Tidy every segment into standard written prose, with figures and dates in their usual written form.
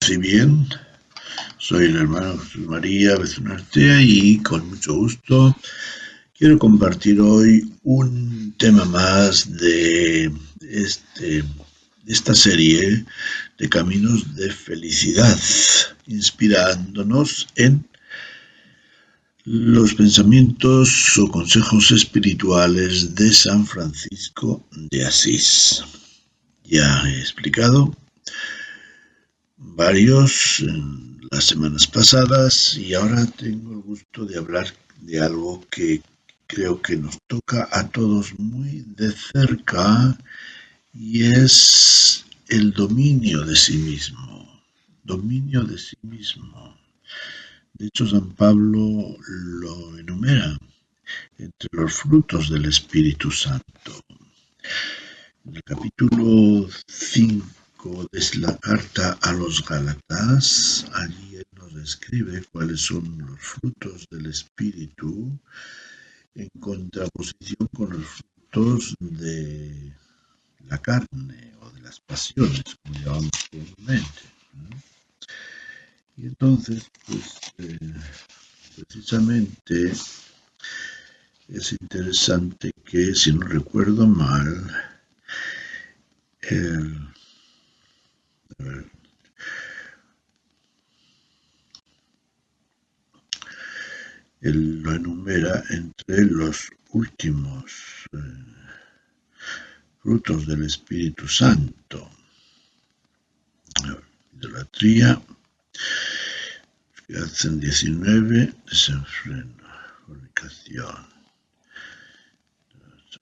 Si bien, soy el hermano Jesús María Bezuna Artea y con mucho gusto quiero compartir hoy un tema más de esta serie de caminos de felicidad, inspirándonos en los pensamientos o consejos espirituales de San Francisco de Asís. Ya he explicado varios en las semanas pasadas y ahora tengo el gusto de hablar de algo que creo que nos toca a todos muy de cerca y es el dominio de sí mismo. Dominio de sí mismo. De hecho, San Pablo lo enumera entre los frutos del Espíritu Santo. En el capítulo 5 de la carta a los Gálatas, allí él nos describe cuáles son los frutos del Espíritu en contraposición con los frutos de la carne o de las pasiones, como llamamos comúnmente. Y entonces, precisamente es interesante que, si no recuerdo mal, él lo enumera entre los últimos frutos del Espíritu Santo. Idolatría, hacen 19, desenfreno, fornicación,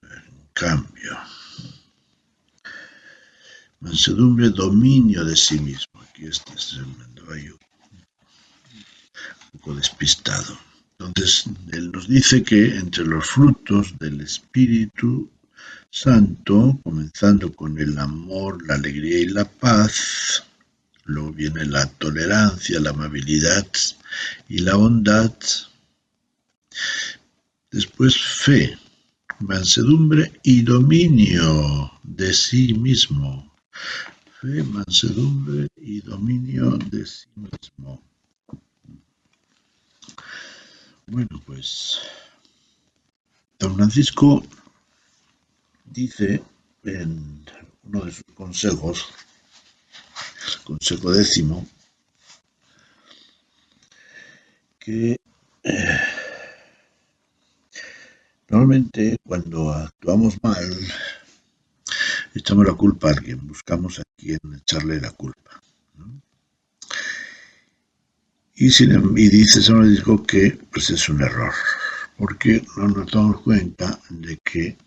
en cambio, mansedumbre, dominio de sí mismo. Aquí se me andaba yo un poco despistado. Entonces, él nos dice que entre los frutos del Espíritu Santo, comenzando con el amor, la alegría y la paz, luego viene la tolerancia, la amabilidad y la bondad, después fe, mansedumbre y dominio de sí mismo. Fe, mansedumbre y dominio de sí mismo. Bueno, pues Don Francisco dice en uno de sus consejos, el consejo 10, que normalmente cuando actuamos mal echamos la culpa a alguien, buscamos a quien echarle la culpa, ¿no? Y dice San Francisco que pues es un error, porque no nos damos cuenta de que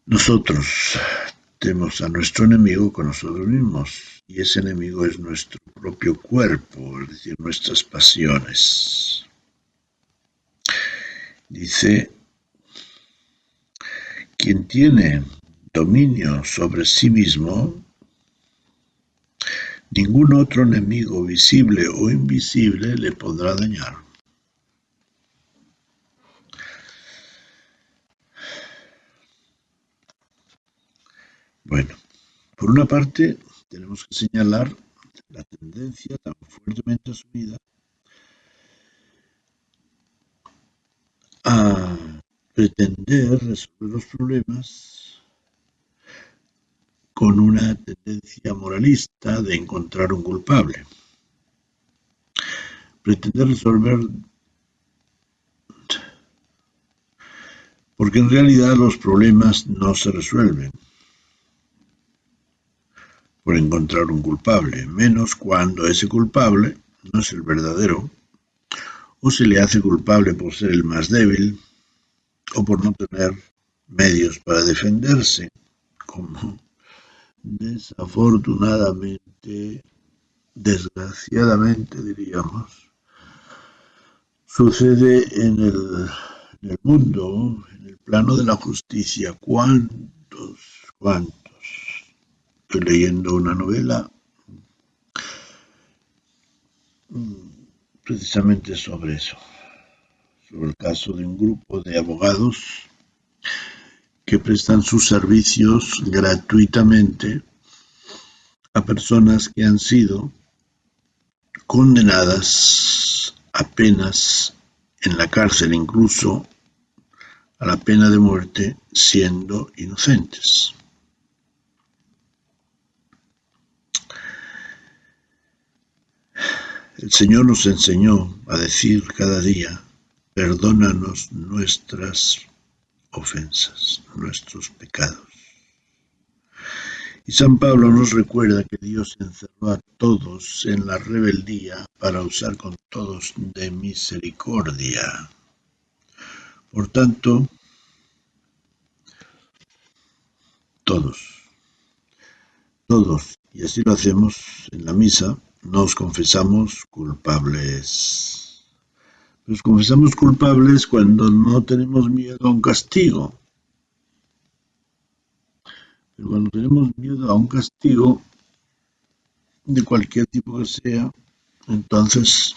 nosotros tenemos a nuestro enemigo con nosotros mismos, y ese enemigo es nuestro propio cuerpo, es decir, nuestras pasiones. Dice, quien tiene dominio sobre sí mismo, ningún otro enemigo visible o invisible le podrá dañar. Bueno, por una parte, tenemos que señalar la tendencia tan fuertemente asumida a pretender resolver los problemas con una tendencia moralista de encontrar un culpable. Pretender resolver, porque en realidad los problemas no se resuelven por encontrar un culpable, menos cuando ese culpable no es el verdadero, o se le hace culpable por ser el más débil, o por no tener medios para defenderse, como desafortunadamente, desgraciadamente diríamos, sucede en el mundo, en el plano de la justicia. ¿Cuántos? Estoy leyendo una novela precisamente sobre eso, sobre el caso de un grupo de abogados que prestan sus servicios gratuitamente a a personas que han sido condenadas a penas en la cárcel, incluso a la pena de muerte, siendo inocentes. El Señor nos enseñó a decir cada día: perdónanos nuestras ofensas, nuestros pecados. Y San Pablo nos recuerda que Dios encerró a todos en la rebeldía para usar con todos de misericordia. Por tanto, todos, y así lo hacemos en la misa, nos confesamos culpables. Nos confesamos culpables cuando no tenemos miedo a un castigo. Pero cuando tenemos miedo a un castigo, de cualquier tipo que sea, entonces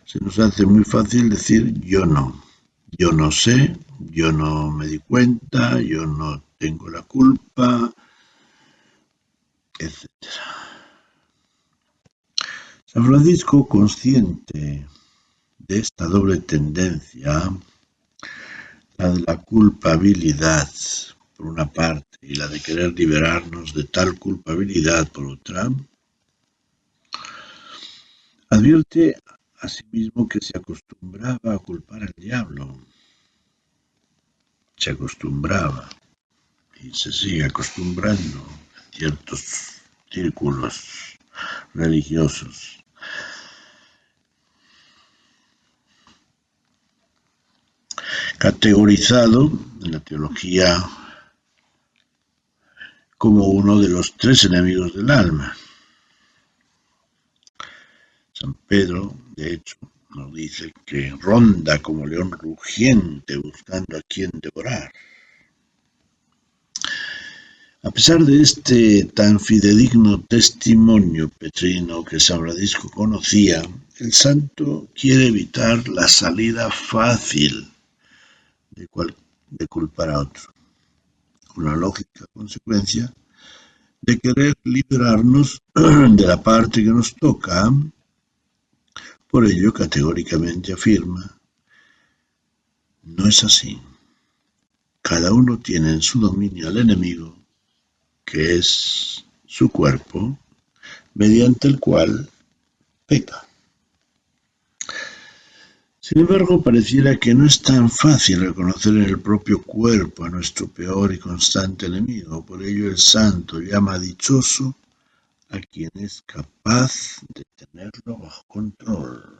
se nos hace muy fácil decir yo no sé, yo no me di cuenta, yo no tengo la culpa, etc. San Francisco, consciente de esta doble tendencia, la de la culpabilidad por una parte y la de querer liberarnos de tal culpabilidad por otra, advierte asimismo que se acostumbraba a culpar al diablo. Se acostumbraba y se sigue acostumbrando en ciertos círculos religiosos. Categorizado en la teología como uno de los tres enemigos del alma. San Pedro, de hecho, nos dice que ronda como león rugiente buscando a quien devorar. A pesar de este tan fidedigno testimonio petrino que San Francisco conocía, el santo quiere evitar la salida fácil de culpar a otro, con la lógica consecuencia de querer liberarnos de la parte que nos toca. Por ello, categóricamente afirma: no es así. Cada uno tiene en su dominio al enemigo, que es su cuerpo, mediante el cual peca. Sin embargo, pareciera que no es tan fácil reconocer en el propio cuerpo a nuestro peor y constante enemigo. Por ello, el santo llama dichoso a quien es capaz de tenerlo bajo control.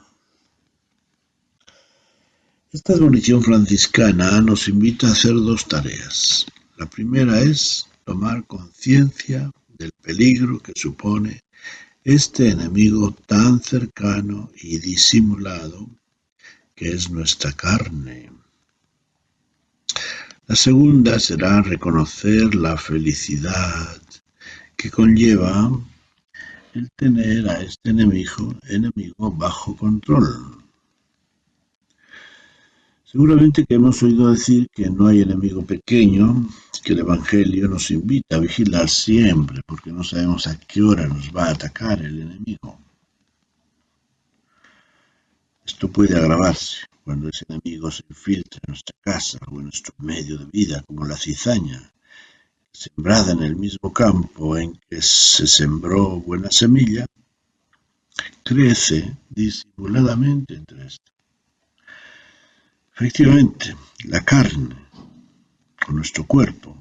Esta admonición franciscana nos invita a hacer dos tareas. La primera es tomar conciencia del peligro que supone este enemigo tan cercano y disimulado que es nuestra carne. La segunda será reconocer la felicidad que conlleva el tener a este enemigo bajo control. Seguramente que hemos oído decir que no hay enemigo pequeño, que el Evangelio nos invita a vigilar siempre, porque no sabemos a qué hora nos va a atacar el enemigo. Esto puede agravarse cuando ese enemigo se infiltra en nuestra casa o en nuestro medio de vida, como la cizaña, sembrada en el mismo campo en que se sembró buena semilla, crece disimuladamente entre esta. Efectivamente, la carne, o nuestro cuerpo,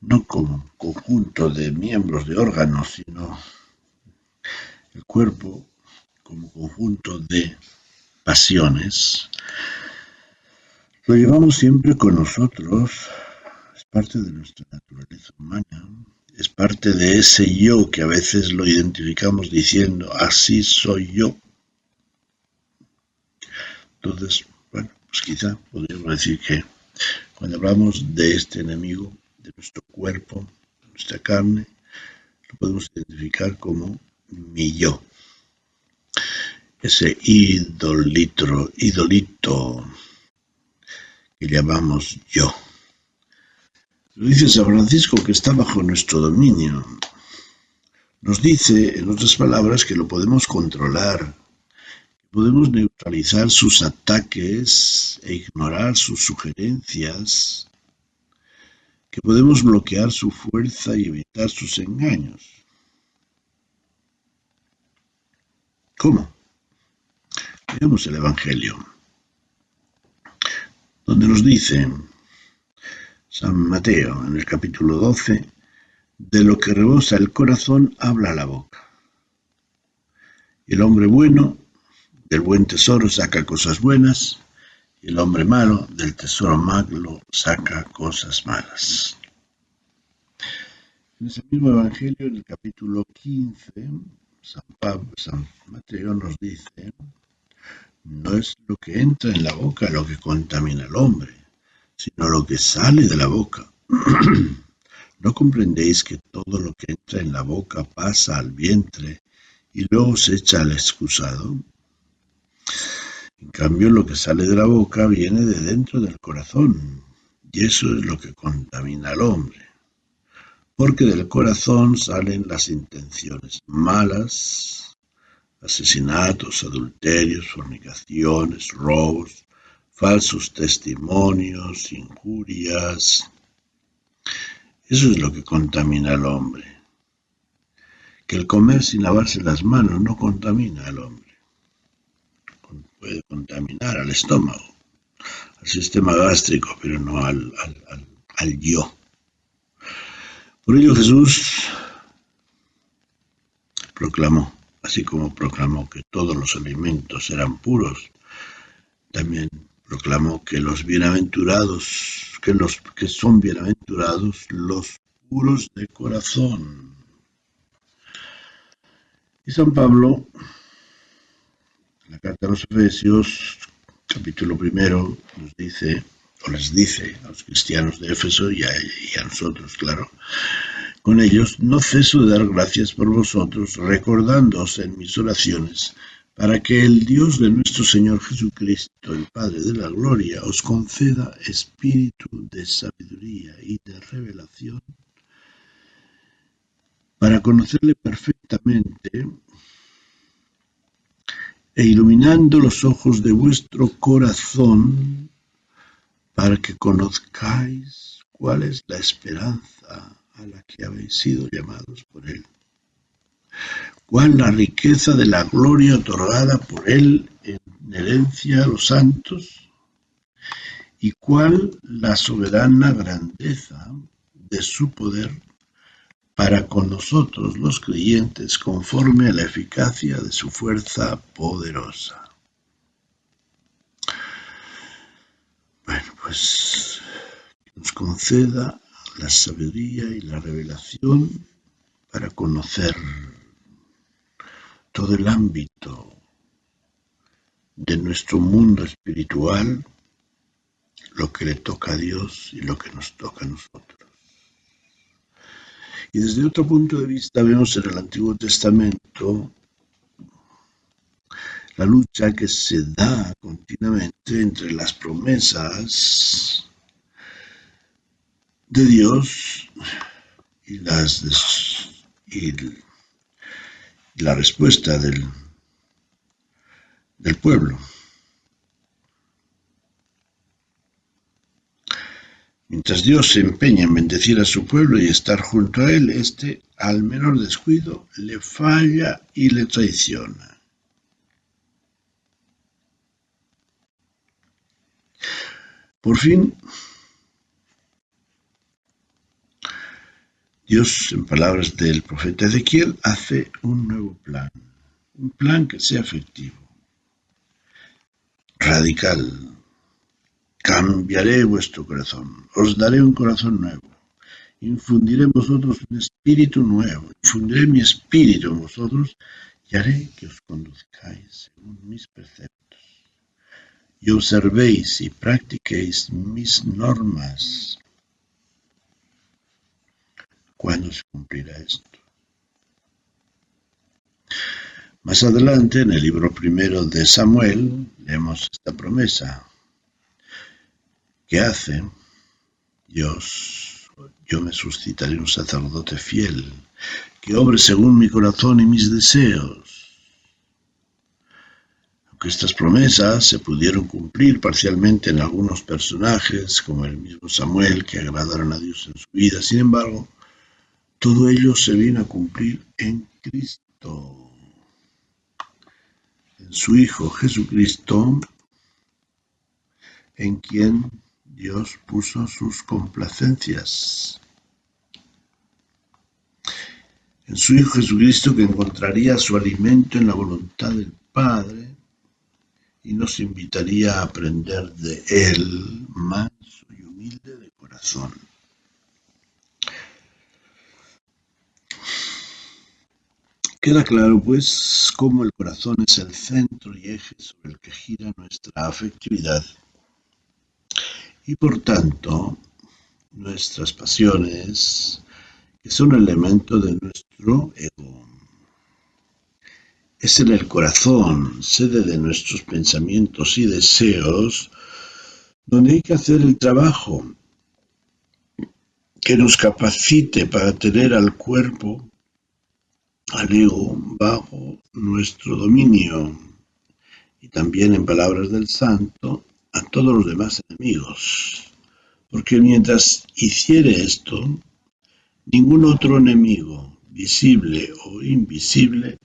no como conjunto de miembros de órganos, sino el cuerpo como conjunto de pasiones, lo llevamos siempre con nosotros, es parte de nuestra naturaleza humana, es parte de ese yo que a veces lo identificamos diciendo así soy yo. Entonces, bueno, pues quizá podríamos decir que cuando hablamos de este enemigo, de nuestro cuerpo, de nuestra carne, lo podemos identificar como mi yo. Ese idolito que llamamos yo. Lo dice San Francisco, que está bajo nuestro dominio. Nos dice, en otras palabras, que lo podemos controlar, podemos neutralizar sus ataques e ignorar sus sugerencias, que podemos bloquear su fuerza y evitar sus engaños. ¿Cómo? Veamos el Evangelio, donde nos dice San Mateo en el capítulo 12, de lo que rebosa el corazón habla la boca. Y el hombre bueno del buen tesoro saca cosas buenas, y el hombre malo del tesoro malo saca cosas malas. En ese mismo Evangelio, en el capítulo 15, San Mateo nos dice, no es lo que entra en la boca lo que contamina al hombre, sino lo que sale de la boca. ¿No comprendéis que todo lo que entra en la boca pasa al vientre y luego se echa al excusado? En cambio, lo que sale de la boca viene de dentro del corazón, y eso es lo que contamina al hombre. Porque del corazón salen las intenciones malas, asesinatos, adulterios, fornicaciones, robos, falsos testimonios, injurias. Eso es lo que contamina al hombre. Que el comer sin lavarse las manos no contamina al hombre. Puede contaminar al estómago, al sistema gástrico, pero no al yo. Por ello Jesús proclamó, así como proclamó que todos los alimentos eran puros, también proclamó que los bienaventurados, que son bienaventurados los puros de corazón. Y San Pablo, en la carta a los Efesios, capítulo 1, nos dice, o les dice a los cristianos de Éfeso y a nosotros, claro, con ellos no ceso de dar gracias por vosotros, recordándoos en mis oraciones, para que el Dios de nuestro Señor Jesucristo, el Padre de la Gloria, os conceda espíritu de sabiduría y de revelación, para conocerle perfectamente e iluminando los ojos de vuestro corazón, para que conozcáis cuál es la esperanza a la que habéis sido llamados por Él, cuál la riqueza de la gloria otorgada por Él en herencia a los santos, y cuál la soberana grandeza de su poder para con nosotros los creyentes conforme a la eficacia de su fuerza poderosa. Bueno, pues nos conceda la sabiduría y la revelación para conocer todo el ámbito de nuestro mundo espiritual, lo que le toca a Dios y lo que nos toca a nosotros. Y desde otro punto de vista vemos en el Antiguo Testamento la lucha que se da continuamente entre las promesas de Dios y la respuesta del pueblo. Mientras Dios se empeña en bendecir a su pueblo y estar junto a él, al menor descuido, le falla y le traiciona. Por fin, Dios, en palabras del profeta Ezequiel, hace un nuevo plan, un plan que sea efectivo, radical. Cambiaré vuestro corazón, os daré un corazón nuevo, infundiré en vosotros un espíritu nuevo, infundiré mi espíritu en vosotros y haré que os conduzcáis según mis preceptos y observéis y practiquéis mis normas. ¿Cuándo se cumplirá esto? Más adelante, en el libro primero de Samuel, leemos esta promesa que hace Dios: yo me suscitaré un sacerdote fiel que obre según mi corazón y mis deseos. Aunque estas promesas se pudieron cumplir parcialmente en algunos personajes, como el mismo Samuel, que agradaron a Dios en su vida, sin embargo, todo ello se vino a cumplir en Cristo, en su Hijo Jesucristo, en quien Dios puso sus complacencias. En su Hijo Jesucristo, que encontraría su alimento en la voluntad del Padre y nos invitaría a aprender de Él, manso y humilde de corazón. Queda claro, pues, cómo el corazón es el centro y eje sobre el que gira nuestra afectividad y, por tanto, nuestras pasiones, que son elemento de nuestro ego. Es en el corazón, sede de nuestros pensamientos y deseos, donde hay que hacer el trabajo que nos capacite para tener al cuerpo, al ego, bajo nuestro dominio, y también, en palabras del santo, a todos los demás enemigos. Porque mientras hiciere esto, ningún otro enemigo, visible o invisible,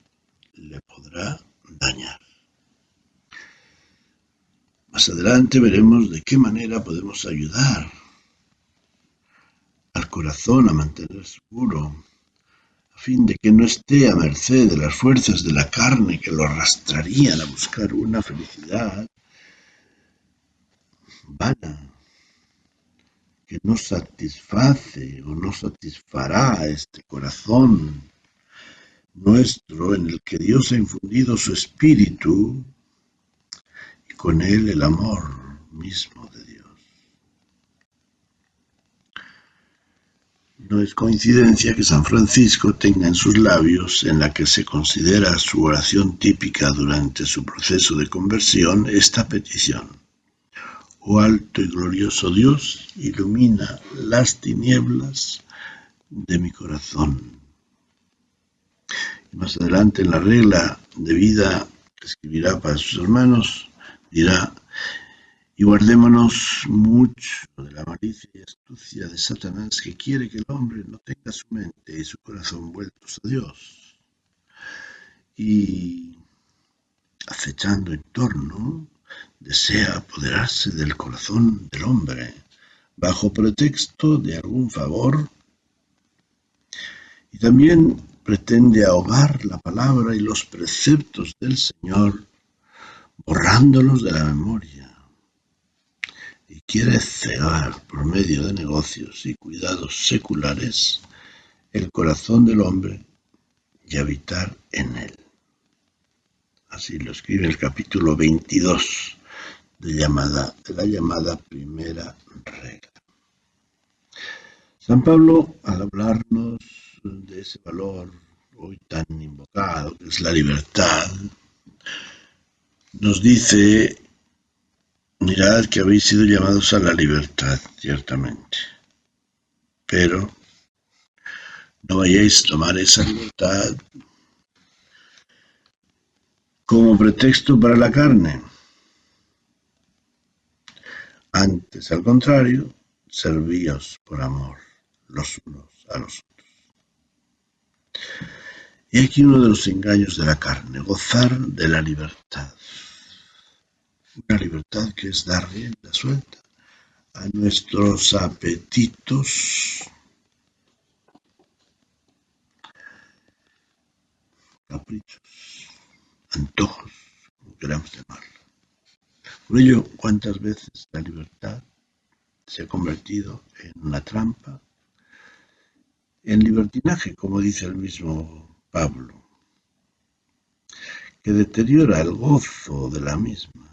le podrá dañar. Más adelante veremos de qué manera podemos ayudar al corazón a mantenerse puro, a fin de que no esté a merced de las fuerzas de la carne que lo arrastrarían a buscar una felicidad vana, que no satisface o no satisfará este corazón nuestro en el que Dios ha infundido su espíritu y con él el amor mismo de Dios. No es coincidencia que San Francisco tenga en sus labios, en la que se considera su oración típica durante su proceso de conversión, esta petición: oh alto y glorioso Dios, ilumina las tinieblas de mi corazón. Y más adelante, en la regla de vida que escribirá para sus hermanos, dirá: y guardémonos mucho de la malicia y astucia de Satanás, que quiere que el hombre no tenga su mente y su corazón vueltos a Dios. Y acechando en torno, desea apoderarse del corazón del hombre, bajo pretexto de algún favor, y también pretende ahogar la palabra y los preceptos del Señor, borrándolos de la memoria. Y quiere cegar por medio de negocios y cuidados seculares el corazón del hombre y habitar en él. Así lo escribe el capítulo 22 de la llamada primera regla. San Pablo, al hablarnos de ese valor hoy tan invocado, que es la libertad, nos dice: mirad que habéis sido llamados a la libertad, ciertamente, pero no vayáis a tomar esa libertad como pretexto para la carne. Antes, al contrario, servíos por amor los unos a los otros. Y aquí uno de los engaños de la carne: gozar de la libertad. Una libertad que es dar rienda suelta a nuestros apetitos, caprichos, antojos, como queramos llamarlo. Por ello, ¿cuántas veces la libertad se ha convertido en una trampa, en libertinaje, como dice el mismo Pablo, que deteriora el gozo de la misma?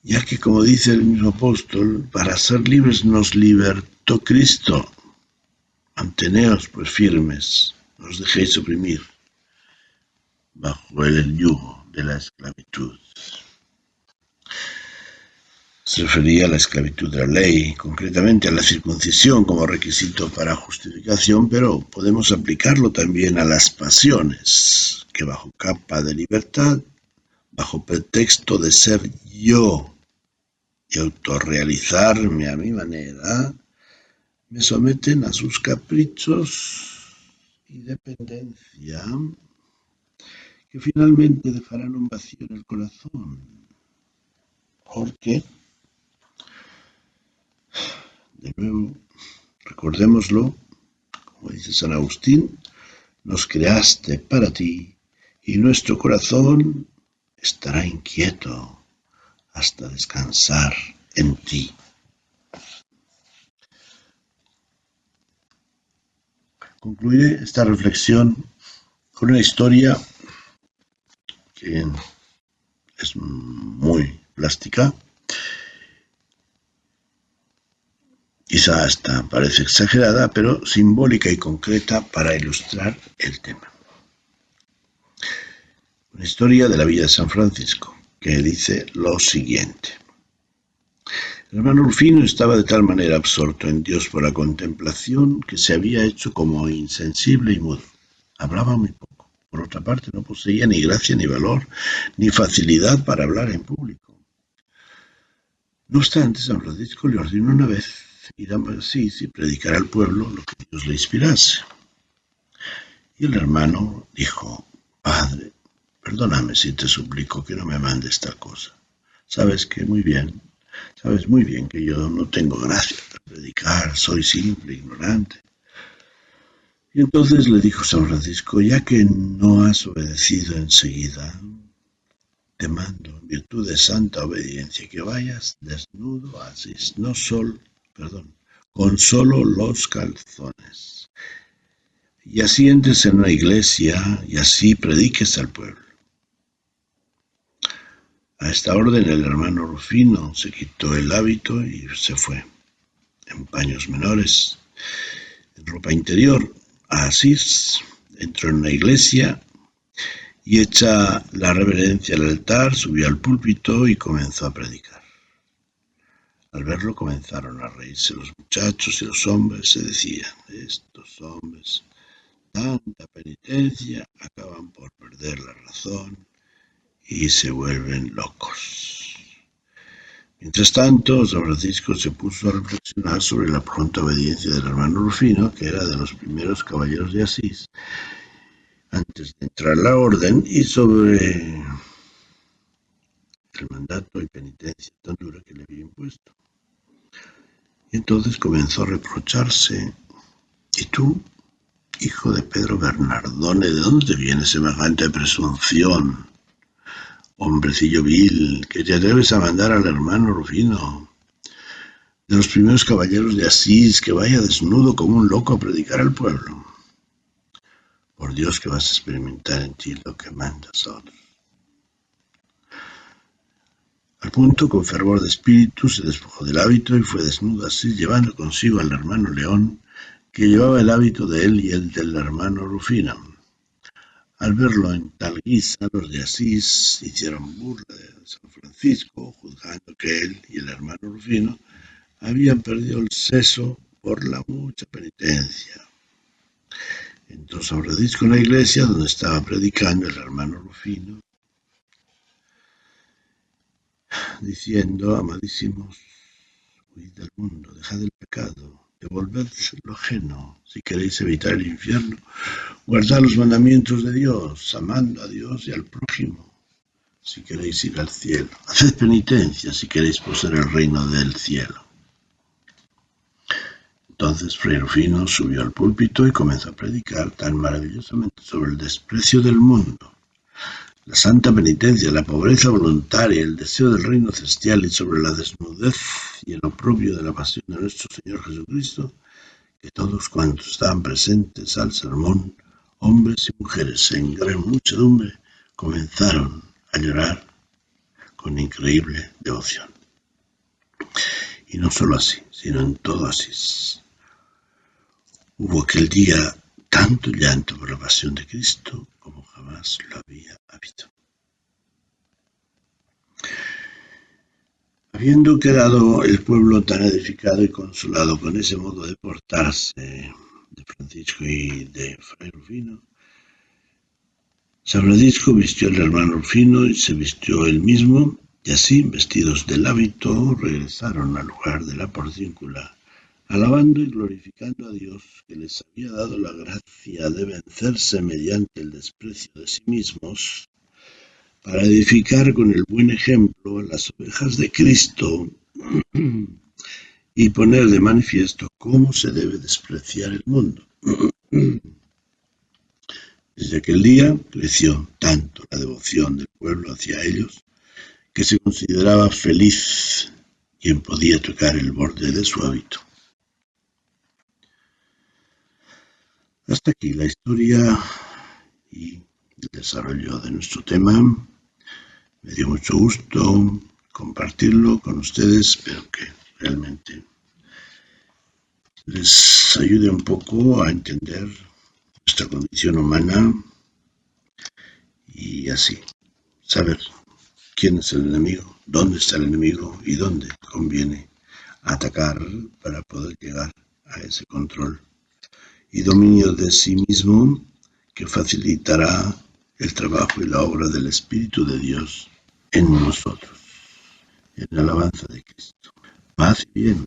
Ya que, como dice el mismo apóstol, para ser libres nos libertó Cristo. Manteneos pues firmes, no os dejéis oprimir bajo el yugo de la esclavitud. Se refería a la esclavitud de la ley, concretamente a la circuncisión como requisito para justificación, pero podemos aplicarlo también a las pasiones, que bajo capa de libertad, bajo pretexto de ser yo y autorrealizarme a mi manera, me someten a sus caprichos y dependencia, que finalmente dejarán un vacío en el corazón. Porque, de nuevo, recordémoslo, como dice San Agustín, nos creaste para ti y nuestro corazón estará inquieto hasta descansar en ti. Concluiré esta reflexión con una historia que es muy plástica. Quizá hasta parece exagerada, pero simbólica y concreta para ilustrar el tema. Una historia de la vida de San Francisco, que dice lo siguiente. El hermano Rufino estaba de tal manera absorto en Dios por la contemplación que se había hecho como insensible y mudo. Hablaba muy poco. Por otra parte, no poseía ni gracia, ni valor, ni facilidad para hablar en público. No obstante, San Francisco le ordenó una vez ir a Asís y predicar al pueblo lo que Dios le inspirase. Y el hermano dijo, Padre, perdóname si te suplico que no me mandes tal cosa. Sabes muy bien que yo no tengo gracia para predicar, soy simple, ignorante. Y entonces le dijo San Francisco, ya que no has obedecido enseguida, te mando, en virtud de santa obediencia, que vayas desnudo a Asís, con solo los calzones. Y así entres en una iglesia y así prediques al pueblo. A esta orden el hermano Rufino se quitó el hábito y se fue, en paños menores, en ropa interior, a Asís, entró en una iglesia y hecha la reverencia al altar, subió al púlpito y comenzó a predicar. Al verlo comenzaron a reírse los muchachos y los hombres, se decían, estos hombres, tanta penitencia, acaban por perder la razón y se vuelven locos. Mientras tanto, San Francisco se puso a reflexionar sobre la pronta obediencia del hermano Rufino, que era de los primeros caballeros de Asís, antes de entrar a la orden, y sobre el mandato y penitencia tan dura que le había impuesto. Y entonces comenzó a reprocharse, ¿y tú, hijo de Pedro Bernardone, de dónde te viene semejante presunción? Hombrecillo vil, que te atreves a mandar al hermano Rufino, de los primeros caballeros de Asís, que vaya desnudo como un loco a predicar al pueblo. Por Dios que vas a experimentar en ti lo que mandas a otros. Al punto, con fervor de espíritu, se despojó del hábito y fue desnudo así, llevando consigo al hermano León, que llevaba el hábito de él y el del hermano Rufino. Al verlo en tal guisa, los de Asís hicieron burla de San Francisco, juzgando que él y el hermano Rufino habían perdido el seso por la mucha penitencia. Entró San Francisco en la iglesia donde estaba predicando el hermano Rufino, diciendo, amadísimos, huid del mundo, dejad el pecado, devolved lo ajeno, si queréis evitar el infierno, guardad los mandamientos de Dios, amando a Dios y al prójimo, si queréis ir al cielo, haced penitencia si queréis poseer el reino del cielo. Entonces Fray Rufino subió al púlpito y comenzó a predicar tan maravillosamente sobre el desprecio del mundo, la santa penitencia, la pobreza voluntaria, el deseo del reino celestial y sobre la desnudez y el oprobio de la pasión de nuestro Señor Jesucristo, que todos cuantos estaban presentes al sermón, hombres y mujeres en gran muchedumbre, comenzaron a llorar con increíble devoción. Y no solo así, sino en todo Asís. Hubo aquel día tanto llanto por la pasión de Cristo como jamás lo había habido. Habiendo quedado el pueblo tan edificado y consolado con ese modo de portarse de Francisco y de Fray Rufino, San Francisco vistió al hermano Rufino y se vistió él mismo, y así, vestidos del hábito, regresaron al lugar de la porcíncula, alabando y glorificando a Dios, que les había dado la gracia de vencerse mediante el desprecio de sí mismos, para edificar con el buen ejemplo a las ovejas de Cristo y poner de manifiesto cómo se debe despreciar el mundo. Desde aquel día creció tanto la devoción del pueblo hacia ellos que se consideraba feliz quien podía tocar el borde de su hábito. Hasta aquí la historia y el desarrollo de nuestro tema. Me dio mucho gusto compartirlo con ustedes, espero que realmente les ayude un poco a entender nuestra condición humana y así saber quién es el enemigo, dónde está el enemigo y dónde conviene atacar para poder llegar a ese control y dominio de sí mismo que facilitará el trabajo y la obra del Espíritu de Dios en nosotros, en la alabanza de Cristo. Paz y bien.